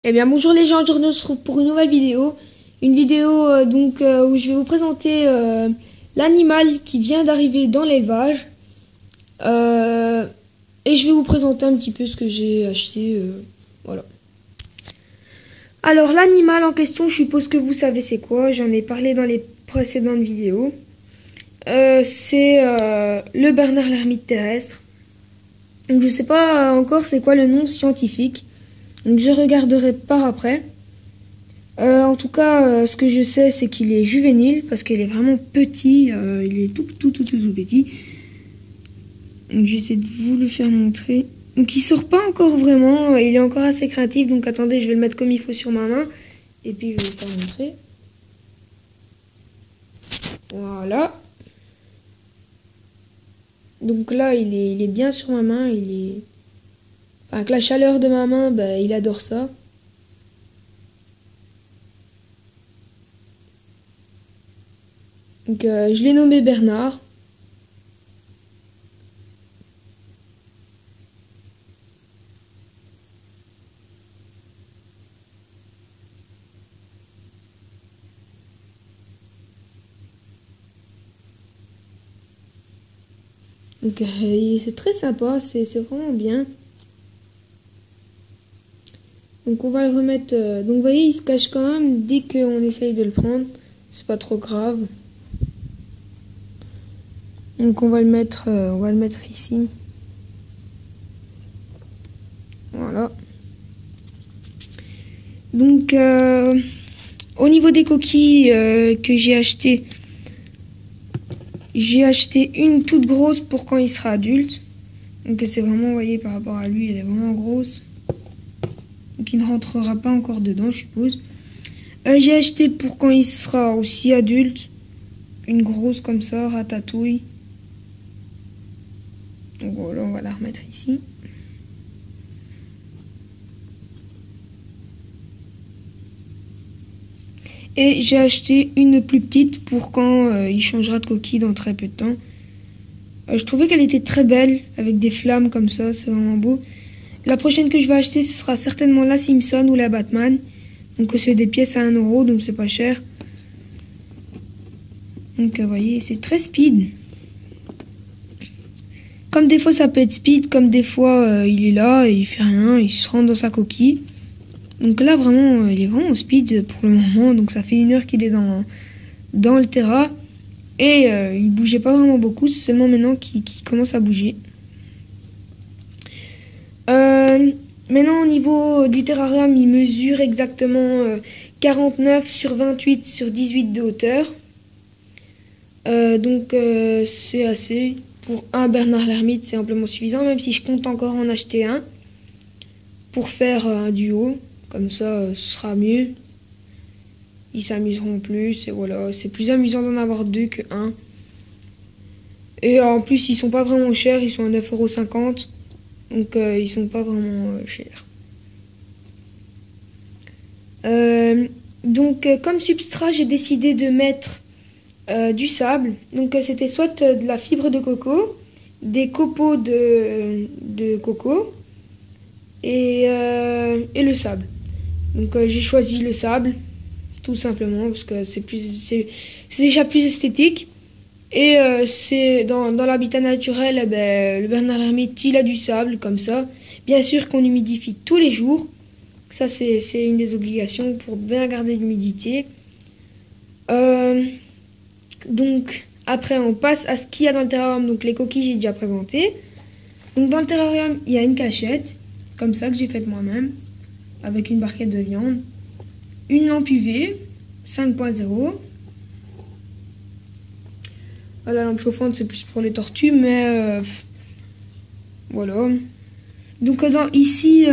Eh bien bonjour les gens, aujourd'hui on se retrouve pour une nouvelle vidéo. Une vidéo où je vais vous présenter l'animal qui vient d'arriver dans l'élevage. Et je vais vous présenter un petit peu ce que j'ai acheté. Voilà. Alors l'animal en question, je suppose que vous savez c'est quoi. J'en ai parlé dans les précédentes vidéos. C'est le Bernard l'ermite terrestre. Donc je sais pas encore c'est quoi le nom scientifique. Donc je regarderai par après. En tout cas, ce que je sais, c'est qu'il est juvénile parce qu'il est vraiment petit. Il est tout petit. Donc j'essaie de vous le faire montrer. Donc il sort pas encore vraiment. Il est encore assez créatif. Donc attendez, je vais le mettre comme il faut sur ma main. Et puis je vais vous faire montrer. Voilà. Donc là, il est bien sur ma main. Avec la chaleur de ma main, ben, il adore ça. Donc je l'ai nommé Bernard. Donc c'est très sympa, c'est vraiment bien. Donc on va le remettre. Donc vous voyez, il se cache quand même dès qu'on essaye de le prendre. C'est pas trop grave. Donc on va le mettre ici. Voilà. Donc au niveau des coquilles que j'ai acheté une toute grosse pour quand il sera adulte. Donc c'est vraiment, vous voyez, par rapport à lui, elle est vraiment grosse. Donc il ne rentrera pas encore dedans, je suppose. J'ai acheté pour quand il sera aussi adulte. Une grosse comme ça, ratatouille. Donc voilà, on va la remettre ici. Et j'ai acheté une plus petite pour quand il changera de coquille dans très peu de temps. Je trouvais qu'elle était très belle, avec des flammes comme ça, c'est vraiment beau. La prochaine que je vais acheter, ce sera certainement la Simpson ou la Batman. Donc c'est des pièces à 1 €, donc c'est pas cher. Donc vous voyez, c'est très speed. Comme des fois ça peut être speed, comme des fois il est là et il fait rien, il se rend dans sa coquille. Donc là vraiment, il est vraiment speed pour le moment. Donc ça fait 1 heure qu'il est dans le terrain. Et il bougeait pas vraiment beaucoup, c'est seulement maintenant qu'il commence à bouger. Maintenant au niveau du terrarium, il mesure exactement 49 sur 28 sur 18 de hauteur. Donc c'est assez. Pour un Bernard l'ermite, c'est amplement suffisant, même si je compte encore en acheter un pour faire un duo. Comme ça, ce sera mieux. Ils s'amuseront plus et voilà. C'est plus amusant d'en avoir 2 que 1. Et en plus, ils sont pas vraiment chers, ils sont à 9,50 €. Donc ils sont pas vraiment chers. Donc comme substrat, j'ai décidé de mettre du sable. Donc c'était soit de la fibre de coco, des copeaux de coco et le sable. Donc j'ai choisi le sable tout simplement parce que c'est déjà plus esthétique. Et c'est dans l'habitat naturel, le Bernard l'ermite, il a du sable comme ça. Bien sûr qu'on humidifie tous les jours. Ça c'est une des obligations pour bien garder l'humidité. Donc après on passe à ce qu'il y a dans le terrarium. Donc les coquilles j'ai déjà présenté. Donc dans le terrarium il y a une cachette comme ça que j'ai faite moi-même avec une barquette de viande, une lampe UV 5.0. La lampe chauffante c'est plus pour les tortues, mais voilà. Donc ici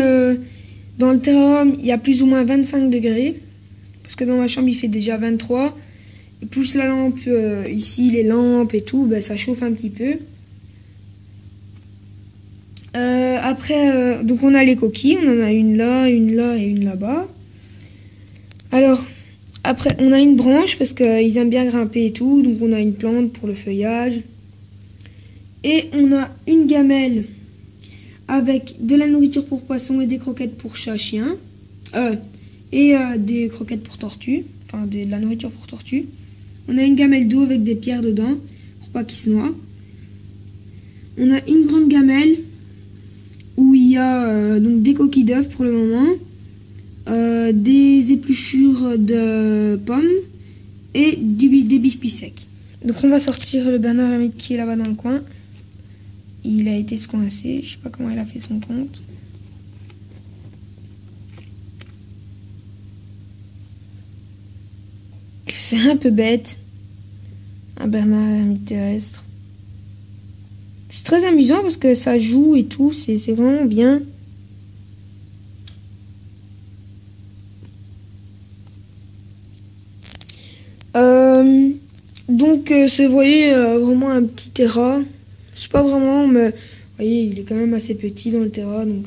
dans le terrarium il y a plus ou moins 25 degrés parce que dans ma chambre il fait déjà 23. Et plus la lampe ici, les lampes et tout, ben, ça chauffe un petit peu. Après donc on a les coquilles, on en a une là et une là-bas. Alors après on a une branche parce qu'ils aiment bien grimper et tout, donc on a une plante pour le feuillage. Et on a une gamelle avec de la nourriture pour poissons et des croquettes pour chat, chien. Des croquettes pour tortues, enfin de la nourriture pour tortues. On a une gamelle d'eau avec des pierres dedans pour pas qu'ils se noient. On a une grande gamelle où il y a donc des coquilles d'œufs pour le moment, des épluchures de pommes et des biscuits secs. Donc on va sortir le Bernard l'ermite qui est là-bas dans le coin. Il a été coincé, je sais pas comment il a fait son compte. C'est un peu bête, un Bernard l'ermite terrestre. C'est très amusant parce que ça joue et tout, c'est vraiment bien. Donc, vous voyez, vraiment un petit terrain. Je sais pas vraiment, mais vous voyez, il est quand même assez petit dans le terrain. Donc,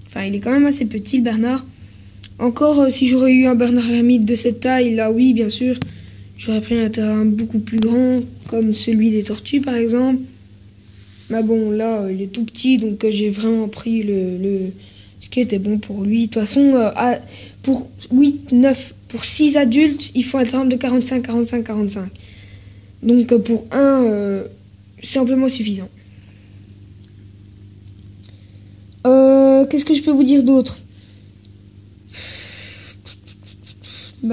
enfin, il est quand même assez petit, le Bernard. Encore, si j'aurais eu un Bernard l'ermite de cette taille, là, oui, bien sûr, j'aurais pris un terrain beaucoup plus grand, comme celui des tortues, par exemple. Mais bon, là, il est tout petit, donc j'ai vraiment pris ce qui était bon pour lui. De toute façon, pour 8, 9, pour 6 adultes, il faut un terrain de 45, 45, 45. Donc pour un, c'est amplement suffisant. Qu'est-ce que je peux vous dire d'autre?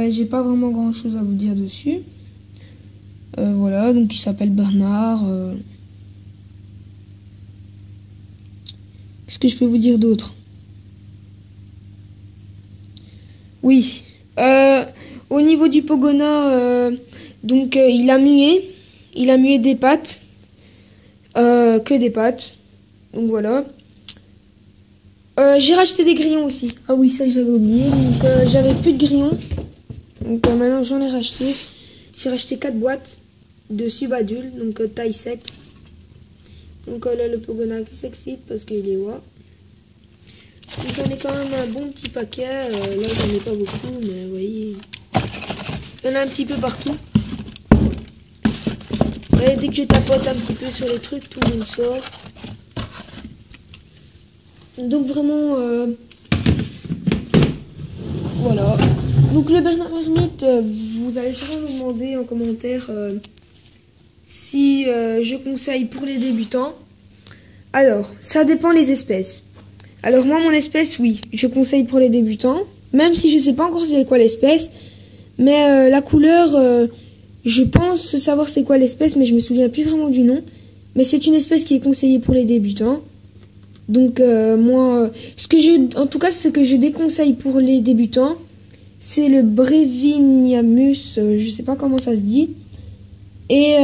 J'ai pas vraiment grand chose à vous dire dessus. Voilà, donc il s'appelle Bernard. Qu'est-ce que je peux vous dire d'autre? Oui. Au niveau du Pogona, donc il a mué des pattes. Que des pattes. Donc voilà. J'ai racheté des grillons aussi. Ah oui, ça j'avais oublié. Donc j'avais plus de grillons. Donc maintenant j'en ai racheté. J'ai racheté 4 boîtes de subadultes, donc taille 7. Donc là le Pogona qui s'excite parce qu'il est roi. Donc j'en ai quand même un bon petit paquet. Là j'en ai pas beaucoup, mais vous voyez, il y en a un petit peu partout. Et dès que je tapote un petit peu sur les trucs, tout le monde sort. Donc vraiment, voilà. Donc le Bernard l'ermite, vous allez sûrement me demander en commentaire si je conseille pour les débutants. Alors, ça dépend les espèces. Alors moi, mon espèce, oui, je conseille pour les débutants. Même si je sais pas encore c'est quoi l'espèce. Mais la couleur, je pense savoir c'est quoi l'espèce, mais je me souviens plus vraiment du nom. Mais c'est une espèce qui est conseillée pour les débutants. Donc moi, en tout cas, ce que je déconseille pour les débutants, c'est le Breviniamus, je sais pas comment ça se dit, et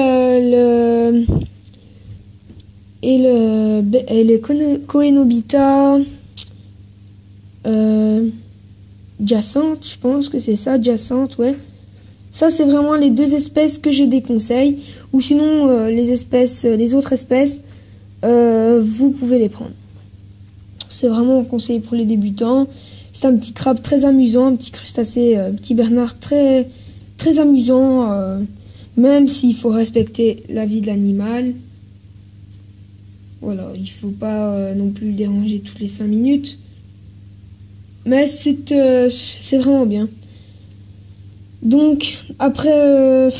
le Coenobita Jacente, je pense que c'est ça, Jacente, ouais. Ça, c'est vraiment les deux espèces que je déconseille. Ou sinon, les autres espèces, vous pouvez les prendre. C'est vraiment conseillé pour les débutants. C'est un petit crabe très amusant, un petit crustacé, petit Bernard très, très amusant, même s'il faut respecter la vie de l'animal. Voilà, il faut pas non plus le déranger toutes les 5 minutes. Mais c'est vraiment bien. Donc, après,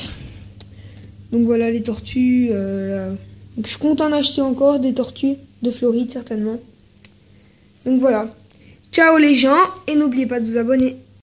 donc voilà les tortues. Donc, je compte en acheter encore des tortues de Floride, certainement. Donc voilà. Ciao les gens, et n'oubliez pas de vous abonner.